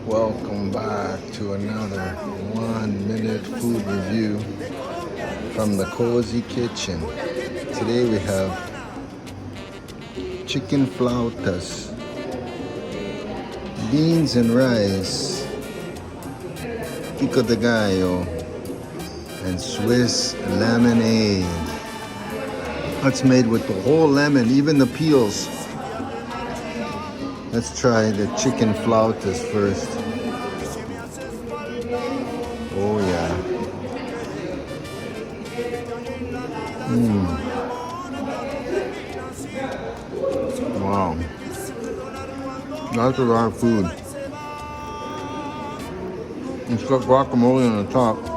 Welcome back to another 1 minute food review from the Kozy kitchen. Today we have chicken flautas, beans and rice, pico de gallo, and Swiss lemonade. That's made with the whole lemon, even the peels. Let's try the chicken flautas first. Oh yeah. Wow. That's a lot of food. It's got guacamole on the top.